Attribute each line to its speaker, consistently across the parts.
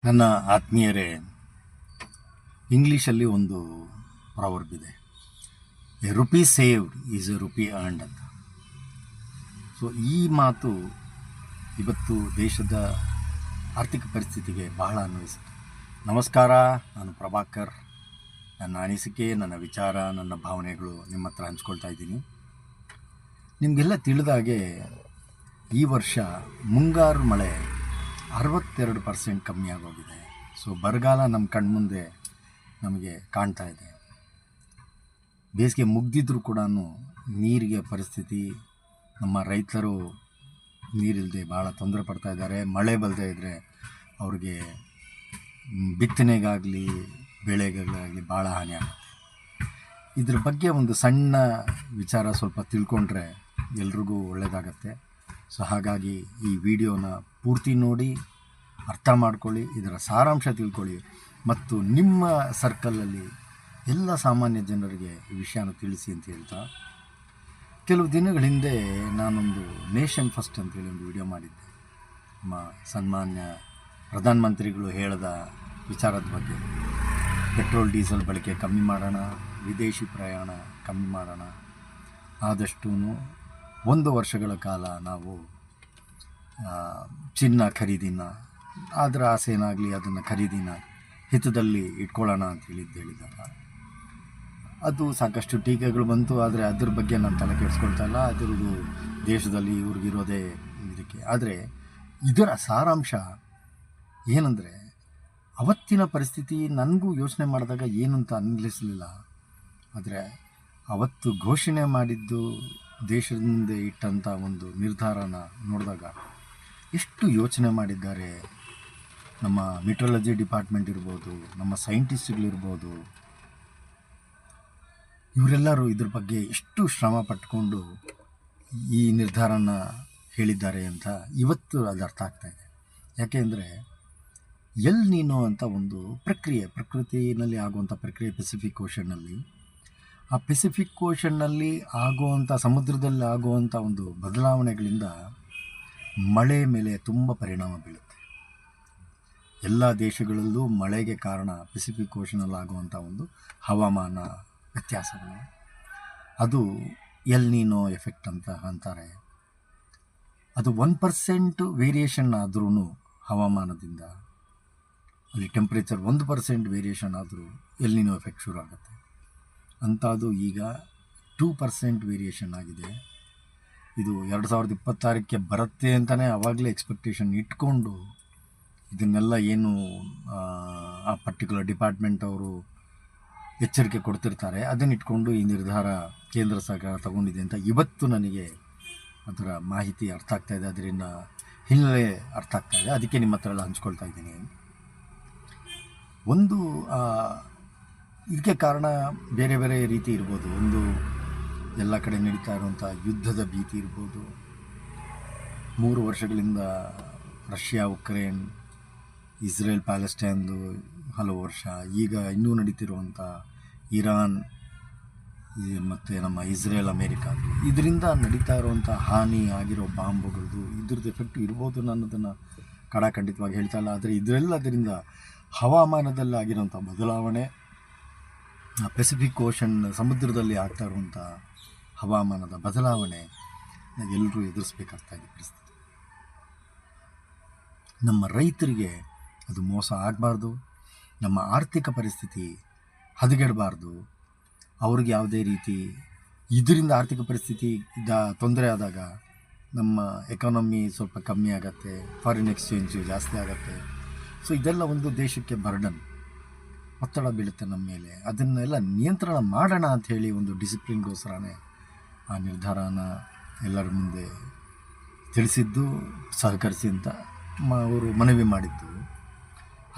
Speaker 1: ನನ್ನ ಆತ್ಮೀಯರೇ, ಇಂಗ್ಲೀಷಲ್ಲಿ ಒಂದು ಪ್ರಾವರ್ಬ್ ಇದೆ, A rupee saved is A rupee earned ಅಂತ. ಸೊ ಈ ಮಾತು ಇವತ್ತು ದೇಶದ ಆರ್ಥಿಕ ಪರಿಸ್ಥಿತಿಗೆ ಬಹಳ ಅನ್ವಯಿಸುತ್ತೆ. ನಮಸ್ಕಾರ, ನಾನು ಪ್ರಭಾಕರ್. ನನ್ನ ಅನಿಸಿಕೆ, ನನ್ನ ವಿಚಾರ, ನನ್ನ ಭಾವನೆಗಳು ನಿಮ್ಮ ಹತ್ರ ಹಂಚ್ಕೊಳ್ತಾ ಇದ್ದೀನಿ. ನಿಮಗೆಲ್ಲ ತಿಳಿದಾಗೆ ಈ ವರ್ಷ ಮುಂಗಾರು ಮಳೆ 62% ಕಮ್ಮಿ ಆಗೋಗಿದೆ. ಸೊ ಬರಗಾಲ ನಮ್ಮ ಕಣ್ಮುಂದೆ ನಮಗೆ ಕಾಣ್ತಾ ಇದೆ. ಬೇಸಿಗೆ ಮುಗ್ದಿದ್ರೂ ಕೂಡ ನೀರಿಗೆ ಪರಿಸ್ಥಿತಿ, ನಮ್ಮ ರೈತರು ನೀರಿಲ್ಲದೆ ಭಾಳ ತೊಂದರೆ ಪಡ್ತಾ ಇದ್ದಾರೆ. ಮಳೆ ಬಲ್ಲದೆ ಇದ್ದರೆ ಅವ್ರಿಗೆ ಬಿತ್ತನೆಗಾಗಲಿ ಬೆಳೆಗಾಗಲಿ ಭಾಳ ಹಾನಿ ಆಗುತ್ತೆ. ಇದ್ರ ಬಗ್ಗೆ ಒಂದು ಸಣ್ಣ ವಿಚಾರ ಸ್ವಲ್ಪ ತಿಳ್ಕೊಂಡ್ರೆ ಎಲ್ರಿಗೂ ಒಳ್ಳೆಯದಾಗತ್ತೆ. ಸೊ ಹಾಗಾಗಿ ಈ ವಿಡಿಯೋನ ಪೂರ್ತಿ ನೋಡಿ, ಅರ್ಥ ಮಾಡ್ಕೊಳ್ಳಿ, ಇದರ ಸಾರಾಂಶ ತಿಳ್ಕೊಳ್ಳಿ ಮತ್ತು ನಿಮ್ಮ ಸರ್ಕಲಲ್ಲಿ ಎಲ್ಲ ಸಾಮಾನ್ಯ ಜನರಿಗೆ ಈ ವಿಷಯನ ತಿಳಿಸಿ ಅಂತ ಹೇಳ್ತಾ, ಕೆಲವು ದಿನಗಳ ಹಿಂದೆ ನಾನೊಂದು ನೇಷನ್ ಫಸ್ಟ್ ಅಂತೇಳಿ ಒಂದು ವಿಡಿಯೋ ಮಾಡಿದ್ದೆ. ನಮ್ಮ ಸನ್ಮಾನ್ಯ ಪ್ರಧಾನಮಂತ್ರಿಗಳು ಹೇಳಿದ ವಿಚಾರದ ಬಗ್ಗೆ, ಪೆಟ್ರೋಲ್ ಡೀಸೆಲ್ ಬಳಕೆ ಕಮ್ಮಿ ಮಾಡೋಣ, ವಿದೇಶಿ ಪ್ರಯಾಣ ಕಮ್ಮಿ ಮಾಡೋಣ, ಆದಷ್ಟು 1 ವರ್ಷಗಳ ಕಾಲ ನಾವು ಚಿನ್ನ ಖರೀದಿನ, ಅದರ ಆಸೆನಾಗಲಿ ಅದನ್ನು ಖರೀದಿನ ಹಿತದಲ್ಲಿ ಇಟ್ಕೊಳ್ಳೋಣ ಅಂತ ಹೇಳಿದಾಗ ಅದು ಸಾಕಷ್ಟು ಟೀಕೆಗಳು ಬಂತು. ಆದರೆ ಅದ್ರ ಬಗ್ಗೆ ನಾನು ತಲೆ ಕೆಡಿಸ್ಕೊಳ್ತಾ ಇಲ್ಲ. ಅದರದ್ದು ದೇಶದಲ್ಲಿ ಇವ್ರಿಗಿರೋದೇ ಇದಕ್ಕೆ. ಆದರೆ ಇದರ ಸಾರಾಂಶ ಏನಂದರೆ, ಅವತ್ತಿನ ಪರಿಸ್ಥಿತಿ ನನಗೂ ಯೋಚನೆ ಮಾಡಿದಾಗ ಏನಂತ ಅನ್ನಿಸಲಿಲ್ಲ. ಆದರೆ ಅವತ್ತು ಘೋಷಣೆ ಮಾಡಿದ್ದು, ದೇಶದ ಮುಂದೆ ಇಟ್ಟಂಥ ಒಂದು ನಿರ್ಧಾರನ ನೋಡಿದಾಗ ಎಷ್ಟು ಯೋಚನೆ ಮಾಡಿದ್ದಾರೆ. ನಮ್ಮ ಮೆಟ್ರಾಲಜಿ ಡಿಪಾರ್ಟ್ಮೆಂಟ್ ಇರ್ಬೋದು, ನಮ್ಮ ಸೈಂಟಿಸ್ಟ್ಗಳಿರ್ಬೋದು, ಇವರೆಲ್ಲರೂ ಇದ್ರ ಬಗ್ಗೆ ಎಷ್ಟು ಶ್ರಮ ಪಟ್ಕೊಂಡು ಈ ನಿರ್ಧಾರನ ಹೇಳಿದ್ದಾರೆ ಅಂತ ಇವತ್ತು ಅದು ಅರ್ಥ ಆಗ್ತಾಯಿದೆ. ಯಾಕೆಂದರೆ ಎಲ್ ನೀನೋ ಅಂತ ಒಂದು ಪ್ರಕ್ರಿಯೆ, ಪ್ರಕೃತಿನಲ್ಲಿ ಆಗುವಂಥ ಪ್ರಕ್ರಿಯೆ ಪೆಸಿಫಿಕ್ ಓಷನ್ನಲ್ಲಿ, ಆ ಪೆಸಿಫಿಕ್ ಓಷನ್ನಲ್ಲಿ ಆಗುವಂಥ, ಸಮುದ್ರದಲ್ಲಿ ಆಗುವಂಥ ಒಂದು ಬದಲಾವಣೆಗಳಿಂದ ಮಳೆ ಮೇಲೆ ತುಂಬ ಪರಿಣಾಮ ಬೀಳುತ್ತೆ. ಎಲ್ಲ ದೇಶಗಳಲ್ಲೂ ಮಳೆಗೆ ಕಾರಣ ಪೆಸಿಫಿಕ್ ಓಷನಲ್ಲಿ ಆಗುವಂಥ ಒಂದು ಹವಾಮಾನ ವ್ಯತ್ಯಾಸಗಳು. ಅದು ಎಲ್ ನೀನೋ ಎಫೆಕ್ಟ್ ಅಂತ ಅಂತಾರೆ. ಅದು 1% ವೇರಿಯೇಷನ್ ಆದ್ರೂ ಹವಾಮಾನದಿಂದ, ಅಲ್ಲಿ ಟೆಂಪ್ರೇಚರ್ 1% ವೇರಿಯೇಷನ್ ಆದರೂ ಎಲ್ ನೀನೋ ಎಫೆಕ್ಟ್ ಶುರು ಆಗುತ್ತೆ. ಅಂಥದ್ದು ಈಗ 2% ವೇರಿಯೇಷನ್ ಆಗಿದೆ. ಇದು 2026ಕ್ಕೆ ಬರುತ್ತೆ ಅಂತಲೇ ಆವಾಗಲೇ ಎಕ್ಸ್ಪೆಕ್ಟೇಷನ್ ಇಟ್ಕೊಂಡು ಇದನ್ನೆಲ್ಲ ಏನು ಆ ಪರ್ಟಿಕ್ಯುಲರ್ ಡಿಪಾರ್ಟ್ಮೆಂಟ್ ಅವರು ಎಚ್ಚರಿಕೆ ಕೊಡ್ತಿರ್ತಾರೆ, ಅದನ್ನು ಇಟ್ಕೊಂಡು ಈ ನಿರ್ಧಾರ ಕೇಂದ್ರ ಸರ್ಕಾರ ತಗೊಂಡಿದೆ ಅಂತ ಇವತ್ತು ನನಗೆ ಅದರ ಮಾಹಿತಿ ಅರ್ಥ ಆಗ್ತಾಯಿದೆ, ಅದರಿಂದ ಹಿನ್ನೆಲೆ ಅರ್ಥ ಆಗ್ತಾಯಿದೆ. ಅದಕ್ಕೆ ನಿಮ್ಮ ಹತ್ರ ಎಲ್ಲ ಹಂಚ್ಕೊಳ್ತಾ ಇದ್ದೀನಿ. ಒಂದು ಇದಕ್ಕೆ ಕಾರಣ ಬೇರೆ ಬೇರೆ ರೀತಿ ಇರ್ಬೋದು. ಒಂದು ಎಲ್ಲ ಕಡೆ ನಡೀತಾ ಇರುವಂಥ ಯುದ್ಧದ ಭೀತಿ ಇರ್ಬೋದು. 3 ವರ್ಷಗಳಿಂದ ರಷ್ಯಾ ಉಕ್ರೇನ್, ಇಸ್ರೇಲ್ ಪ್ಯಾಲೆಸ್ಟೈನ್ದು ಹಲವು ವರ್ಷ, ಈಗ ಇನ್ನೂ ನಡೀತಿರುವಂಥ ಇರಾನ್ ಮತ್ತು ನಮ್ಮ ಇಸ್ರೇಲ್ ಅಮೇರಿಕಾ, ಇದರಿಂದ ನಡೀತಾ ಇರುವಂಥ ಹಾನಿ ಆಗಿರೋ ಬಾಂಬುಗಳದ್ದು ಇದ್ರದ್ದು ಎಫೆಕ್ಟು ಇರ್ಬೋದು. ನಾನು ಅದನ್ನು ಖಂಡಿತವಾಗಿ ಹೇಳ್ತಾ ಇಲ್ಲ. ಆದರೆ ಇದರೆಲ್ಲದರಿಂದ ಹವಾಮಾನದಲ್ಲಿ ಆಗಿರೋಂಥ ಬದಲಾವಣೆ, ಪೆಸಿಫಿಕ್ ಓಷನ್ ಸಮುದ್ರದಲ್ಲಿ ಆಗ್ತಾ ಇರುವಂಥ ಹವಾಮಾನದ ಬದಲಾವಣೆ ಎಲ್ಲರೂ ಎದುರಿಸಬೇಕಾಗ್ತಾಯಿದೆ ಪರಿಸ್ಥಿತಿ. ನಮ್ಮ ರೈತರಿಗೆ ಅದು ಮೋಸ ಆಗಬಾರ್ದು, ನಮ್ಮ ಆರ್ಥಿಕ ಪರಿಸ್ಥಿತಿ ಹದಗೆಡಬಾರ್ದು, ಅವ್ರಿಗೆ ಯಾವುದೇ ರೀತಿ ಇದರಿಂದ ಆರ್ಥಿಕ ಪರಿಸ್ಥಿತಿ ತೊಂದರೆ ಆದಾಗ ನಮ್ಮ ಎಕಾನಮಿ ಸ್ವಲ್ಪ ಕಮ್ಮಿ ಆಗುತ್ತೆ, ಫಾರಿನ್ ಎಕ್ಸ್ಚೇಂಜು ಜಾಸ್ತಿ ಆಗುತ್ತೆ. ಸೊ ಇದೆಲ್ಲ ಒಂದು ದೇಶಕ್ಕೆ ಬರ್ಡನ್, ಒತ್ತಡ ಬೀಳುತ್ತೆ ನಮ್ಮ ಮೇಲೆ. ಅದನ್ನೆಲ್ಲ ನಿಯಂತ್ರಣ ಮಾಡೋಣ ಅಂಥೇಳಿ ಒಂದು ಡಿಸಿಪ್ಲಿನ್ಗೋಸ್ಕರನೇ ಆ ನಿರ್ಧಾರನ ಎಲ್ಲರ ಮುಂದೆ ತಿಳಿಸಿದ್ದು, ಸಹಕರಿಸಿ ಅಂತ ಅವರು ಮನವಿ ಮಾಡಿದ್ದು.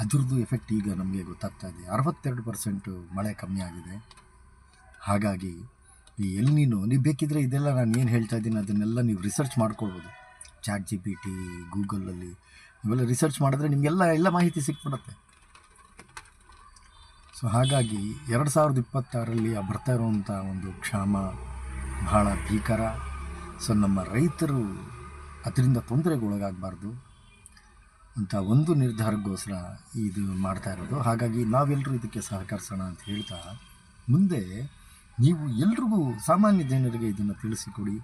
Speaker 1: ಅದ್ರದ್ದು ಎಫೆಕ್ಟ್ ಈಗ ನಮಗೆ ಗೊತ್ತಾಗ್ತಾ ಇದೆ. 62% ಮಳೆ ಕಮ್ಮಿ ಆಗಿದೆ. ಹಾಗಾಗಿ ಈ ಎಲ್ ನೀನೋ, ನೀವು ಬೇಕಿದ್ದರೆ ಇದೆಲ್ಲ ನಾನು ಏನು ಹೇಳ್ತಾ ಇದ್ದೀನಿ ಅದನ್ನೆಲ್ಲ ನೀವು ರಿಸರ್ಚ್ ಮಾಡ್ಕೊಳ್ಬೋದು. ChatGPT, ಗೂಗಲಲ್ಲಿ ಇವೆಲ್ಲ ರಿಸರ್ಚ್ ಮಾಡಿದ್ರೆ ನಿಮಗೆಲ್ಲ ಮಾಹಿತಿ ಸಿಕ್ಬಿಡುತ್ತೆ. ಸೊ ಹಾಗಾಗಿ 2026ರಲ್ಲಿ ಬರ್ತಾ ಇರುವಂಥ ಒಂದು ಕ್ಷಾಮ ಬಹಳ ಭೀಕರ. ಸೊ ನಮ್ಮ ರೈತರು ಅದರಿಂದ ತೊಂದರೆಗೊಳಗಾಗಬಾರ್ದು. ಅಂತ ಒಂದು ನಿರ್ಧಾರಕ್ಕೋಸ್ಕರ ಇದು ಮಾಡ್ತಾ ಇರೋದು. ಹಾಗಾಗಿ ನಾವೆಲ್ಲರೂ ಇದಕ್ಕೆ ಸಹಕರಿಸೋಣ ಅಂತ ಹೇಳ್ತಾ, ಮುಂದೆ ನೀವು ಎಲ್ರಿಗೂ, ಸಾಮಾನ್ಯ ಜನರಿಗೆ ಇದನ್ನು ತಿಳಿಸಿಕೊಡಿ.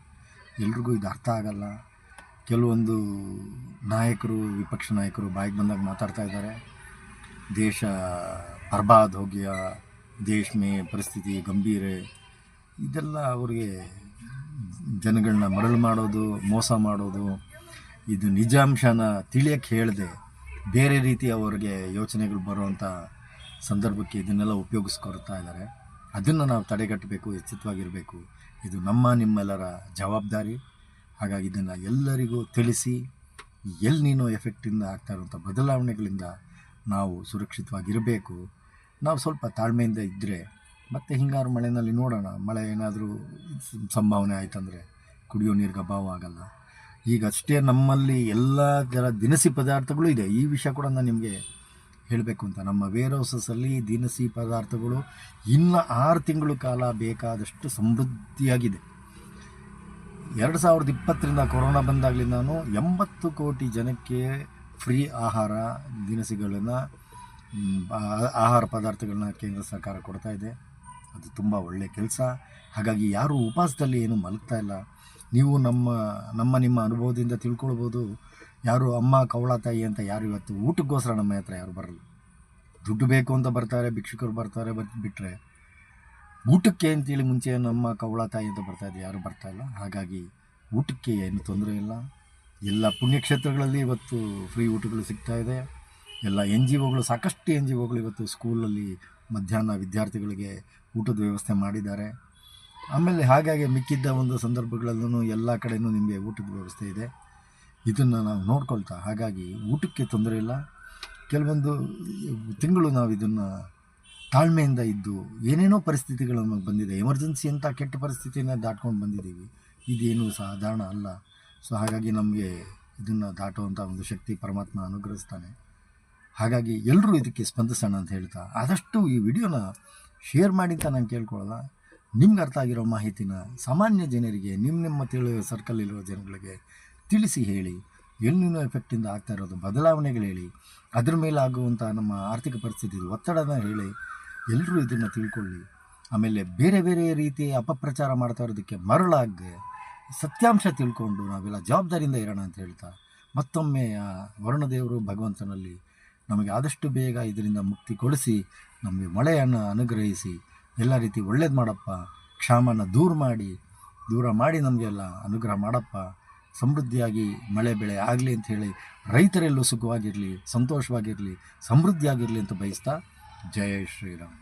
Speaker 1: ಎಲ್ರಿಗೂ ಇದು ಅರ್ಥ ಆಗಲ್ಲ. ಕೆಲವೊಂದು ನಾಯಕರು, ವಿಪಕ್ಷ ನಾಯಕರು ಬಾಯಿಗೆ ಬಂದಾಗ ಮಾತಾಡ್ತಾ ಇದ್ದಾರೆ. ದೇಶ ಬರ್ಬಾದ್ हो गया, ದೇಶ ಮೇ ಪರಿಸ್ಥಿತಿ ಗಂಭೀರ, ಇದೆಲ್ಲ ಅವ್ರಿಗೆ ಜನಗಳನ್ನ ಮರಳು ಮಾಡೋದು, ಮೋಸ ಮಾಡೋದು. ಇದು ನಿಜಾಂಶನ ತಿಳಿಯಕ್ಕೆ ಹೇಳದೆ ಬೇರೆ ರೀತಿ ಅವ್ರಿಗೆ ಯೋಚನೆಗಳು ಬರುವಂಥ ಸಂದರ್ಭಕ್ಕೆ ಇದನ್ನೆಲ್ಲ ಉಪಯೋಗಿಸ್ಕೊಳ್ತಾ ಇದ್ದಾರೆ. ಅದನ್ನು ನಾವು ತಡೆಗಟ್ಟಬೇಕು, ಎಚ್ಚೆತ್ತವಾಗಿರಬೇಕು. ಇದು ನಮ್ಮ ನಿಮ್ಮೆಲ್ಲರ ಜವಾಬ್ದಾರಿ. ಹಾಗಾಗಿ ಇದನ್ನು ಎಲ್ಲರಿಗೂ ತಿಳಿಸಿ, ಎಲ್ ನೀನೋ ಎಫೆಕ್ಟಿಂದ ಆಗ್ತಾ ಇರುವಂಥ ಬದಲಾವಣೆಗಳಿಂದ ನಾವು ಸುರಕ್ಷಿತವಾಗಿರಬೇಕು. ನಾವು ಸ್ವಲ್ಪ ತಾಳ್ಮೆಯಿಂದ ಇದ್ದರೆ ಮತ್ತು ಹಿಂಗಾರು ಮಳೆಯಲ್ಲಿ ನೋಡೋಣ, ಮಳೆ ಏನಾದರೂ ಸಂಭಾವನೆ ಆಯ್ತಂದರೆ ಕುಡಿಯೋ ನೀರಿಗೆ ಅಭಾವ ಆಗಲ್ಲ. ಈಗ ಅಷ್ಟೇ ನಮ್ಮಲ್ಲಿ ಎಲ್ಲ ಥರ ದಿನಸಿ ಪದಾರ್ಥಗಳು ಇದೆ. ಈ ವಿಷಯ ಕೂಡ ನಾನು ನಿಮಗೆ ಹೇಳಬೇಕು ಅಂತ, ನಮ್ಮ ವೇರ್ ಹೌಸಸ್ಸಲ್ಲಿ ದಿನಸಿ ಪದಾರ್ಥಗಳು ಇನ್ನು 6 ತಿಂಗಳು ಕಾಲ ಬೇಕಾದಷ್ಟು ಸಮೃದ್ಧಿಯಾಗಿದೆ. 2020ರಿಂದ ಕೊರೋನಾ ಬಂದಾಗಲಿಂದ 80 ಕೋಟಿ ಜನಕ್ಕೆ ಫ್ರೀ ಆಹಾರ ದಿನಸಿಗಳನ್ನು, ಆಹಾರ ಪದಾರ್ಥಗಳನ್ನ ಕೇಂದ್ರ ಸರ್ಕಾರ ಕೊಡ್ತಾ ಇದೆ. ಅದು ತುಂಬ ಒಳ್ಳೆಯ ಕೆಲಸ. ಹಾಗಾಗಿ ಯಾರು ಉಪವಾಸದಲ್ಲಿ ಏನು ಮಲಗ್ತಾ ಇಲ್ಲ. ನೀವು ನಿಮ್ಮ ಅನುಭವದಿಂದ ತಿಳ್ಕೊಳ್ಬೋದು. ಯಾರು ಅಮ್ಮ ಕವಳ ತಾಯಿ ಅಂತ ಯಾರು ಇವತ್ತು ಊಟಕ್ಕೋಸ್ಕರ ನಮ್ಮ ಹತ್ರ ಯಾರು ಬರಲ್ಲ. ದುಡ್ಡು ಬೇಕು ಅಂತ ಬರ್ತಾರೆ, ಭಿಕ್ಷುಕರು ಬರ್ತಾರೆ, ಬಿಟ್ಟರೆ ಊಟಕ್ಕೆ ಅಂತೇಳಿ ಮುಂಚೆ ನಮ್ಮ ಕವಳ ತಾಯಿ ಅಂತ ಬರ್ತಾಯಿದೆ, ಯಾರು ಬರ್ತಾಯಿಲ್ಲ. ಹಾಗಾಗಿ ಊಟಕ್ಕೆ ಏನು ತೊಂದರೆ ಇಲ್ಲ. ಎಲ್ಲ ಪುಣ್ಯಕ್ಷೇತ್ರಗಳಲ್ಲಿ ಇವತ್ತು ಫ್ರೀ ಊಟಗಳು ಸಿಗ್ತಾಯಿದೆ. ಎಲ್ಲ NGOಗಳು, ಸಾಕಷ್ಟು NGOಗಳು ಇವತ್ತು ಸ್ಕೂಲಲ್ಲಿ ಮಧ್ಯಾಹ್ನ ವಿದ್ಯಾರ್ಥಿಗಳಿಗೆ ಊಟದ ವ್ಯವಸ್ಥೆ ಮಾಡಿದ್ದಾರೆ. ಆಮೇಲೆ ಹಾಗಾಗಿ ಮಿಕ್ಕಿದ್ದ ಒಂದು ಸಂದರ್ಭಗಳಲ್ಲೂ ಎಲ್ಲ ಕಡೆಯೂ ನಿಮಗೆ ಊಟದ ವ್ಯವಸ್ಥೆ ಇದೆ. ಇದನ್ನು ನಾವು ನೋಡ್ಕೊಳ್ತಾ, ಹಾಗಾಗಿ ಊಟಕ್ಕೆ ತೊಂದರೆ ಇಲ್ಲ. ಕೆಲವೊಂದು ತಿಂಗಳು ನಾವು ಇದನ್ನು ತಾಳ್ಮೆಯಿಂದ ಇದ್ದು, ಏನೇನೋ ಪರಿಸ್ಥಿತಿಗಳು ನಮಗೆ ಬಂದಿದೆ, ಎಮರ್ಜೆನ್ಸಿ ಅಂತ ಕೆಟ್ಟ ಪರಿಸ್ಥಿತಿಯನ್ನು ದಾಟ್ಕೊಂಡು ಬಂದಿದ್ದೀವಿ. ಇದೇನು ಸಾಧಾರಣ ಅಲ್ಲ. ಸೊ ಹಾಗಾಗಿ ನಮಗೆ ಇದನ್ನು ದಾಟುವಂಥ ಒಂದು ಶಕ್ತಿ ಪರಮಾತ್ಮ ಅನುಗ್ರಹಿಸ್ತಾನೆ. ಹಾಗಾಗಿ ಎಲ್ಲರೂ ಇದಕ್ಕೆ ಸ್ಪಂದಿಸೋಣ ಅಂತ ಹೇಳ್ತಾ, ಆದಷ್ಟು ಈ ವಿಡಿಯೋನ ಶೇರ್ ಮಾಡಿ ಅಂತ ನಾನು ಕೇಳ್ಕೊಳ್ಳಲ್ಲ. ನಿಮ್ಗೆ ಅರ್ಥ ಆಗಿರೋ ಮಾಹಿತಿನ ಸಾಮಾನ್ಯ ಜನರಿಗೆ, ನಿಮ್ಮ ಸರ್ಕಲ್ಲಿರೋ ಜನಗಳಿಗೆ ತಿಳಿಸಿ ಹೇಳಿ. ಎಲ್ನಿನೋ ಎಫೆಕ್ಟಿಂದ ಆಗ್ತಾ ಇರೋದು ಬದಲಾವಣೆಗಳು ಹೇಳಿ, ಅದ್ರ ಮೇಲೆ ಆಗುವಂಥ ನಮ್ಮ ಆರ್ಥಿಕ ಪರಿಸ್ಥಿತಿ ಒತ್ತಡನ ಹೇಳಿ, ಎಲ್ಲರೂ ಇದನ್ನು ತಿಳ್ಕೊಳ್ಳಿ. ಆಮೇಲೆ ಬೇರೆ ಬೇರೆ ರೀತಿ ಅಪಪ್ರಚಾರ ಮಾಡ್ತಾ ಇರೋದಕ್ಕೆ ಮರಳಾಗಿ ಸತ್ಯಾಂಶ ತಿಳ್ಕೊಂಡು ನಾವೆಲ್ಲ ಜವಾಬ್ದಾರಿಯಿಂದ ಇರೋಣ ಅಂತ ಹೇಳ್ತಾ, ಮತ್ತೊಮ್ಮೆ ವರುಣದೇವರು ಭಗವಂತನಲ್ಲಿ ನಮಗೆ ಆದಷ್ಟು ಬೇಗ ಇದರಿಂದ ಮುಕ್ತಿ ಕೊಡಿಸಿ, ನಮಗೆ ಮಳೆಯನ್ನು ಅನುಗ್ರಹಿಸಿ, ಎಲ್ಲ ರೀತಿ ಒಳ್ಳೇದು ಮಾಡಪ್ಪ, ಕ್ಷಾಮನ ದೂರ ಮಾಡಿ ನಮಗೆಲ್ಲ ಅನುಗ್ರಹ ಮಾಡಪ್ಪ, ಸಮೃದ್ಧಿಯಾಗಿ ಮಳೆ ಬೆಳೆ ಆಗಲಿ ಅಂತ ಹೇಳಿ, ರೈತರೆಲ್ಲೂ ಸುಖವಾಗಿರಲಿ, ಸಂತೋಷವಾಗಿರಲಿ, ಸಮೃದ್ಧಿಯಾಗಿರಲಿ ಅಂತ ಬಯಸ್ತಾ, ಜಯ ಶ್ರೀರಾಮ್.